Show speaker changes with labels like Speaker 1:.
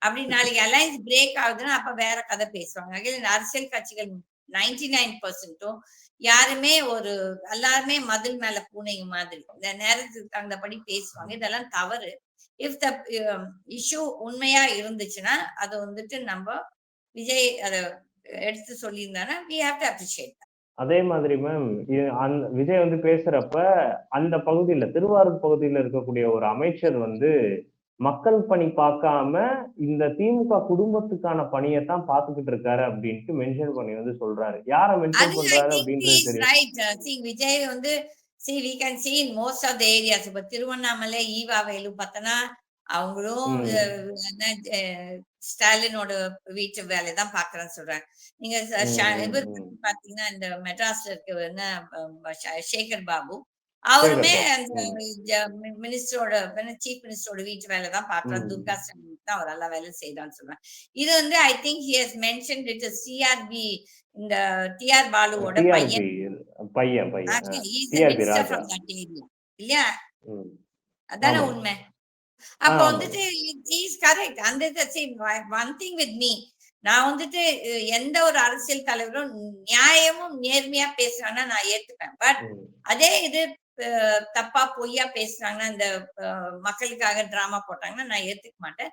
Speaker 1: அப்படி நாளைக்கு alliance break ஆகுதுன்னா அப்ப வேற கதை பேசுவாங்க. அரசியல் கட்சிகள் 99% யாருமே எல்லாருமே மதில் மேல பூனைங்க மாதிரி. இந்த நேரத்துக்கு தகுந்தபடி பேசுவாங்க. இதெல்லாம் தவறு. இஃப் த இஷ்யூ உண்மையா இருந்துச்சுன்னா, அது வந்துட்டு விஜய் அத எடுத்து சொல்லியிருந்தாருன்னா, வி ஹேவ் டு அப்ரிஷியேட்.
Speaker 2: அதே மாதிரி மேம் விஜய் வந்து பேசுறப்ப அந்த பகுதியில திருவாரூர் பகுதியில இருக்கக்கூடிய ஒரு அமைச்சர் வந்து மக்கள் பணி பார்க்காம இந்த திமுக குடும்பத்துக்கான பணியை தான் பார்த்துக்கிட்டு இருக்காரு அப்படின்ட்டு மென்ஷன் பண்ணி வந்து சொல்றாரு. யாரை மென்ஷன் பண்றாரு அப்படின்றது தெரியும்.
Speaker 1: விஜய் வந்து we can see in most of the areas. இப்ப திருவண்ணாமலை ஈவாவேலு பார்த்தனா அவங்களும் ஸ்டாலினோட வீட்டு வேலை தான் பாக்குறேன்னு சொல்றாங்க. நீங்க பாத்தீங்கன்னா இந்த மெட்ராஸ்ல இருக்க என்ன சேகர் பாபு அவருமே அந்த மினிஸ்டரோட சீஃப் மினிஸ்டரோட வீட்டு வேலை தான் பாக்குறாரு. துர்கா தான் அவர் எல்லா வேலையும் செய்யறான்னு சொல்றாங்க. இது வந்து I think he has mentioned it CRP இந்த டிஆர் பாலுவோட பையன் இல்லையா? அதான உண்மை. அப்ப வந்துட்டு இஸ் கரெக்ட். அந்த ஒன் திங் வித் மீ, நான் வந்துட்டு எந்த ஒரு அரசியல் தலைவரும் நியாயமும் நேர்மையா பேசுறாங்கன்னா நான் ஏத்துப்பேன். பட் அதே இது தப்பா பொய்யா பேசுறாங்கன்னா இந்த மக்களுக்காக டிராமா போட்டாங்கன்னா நான் ஏத்துக்க மாட்டேன்.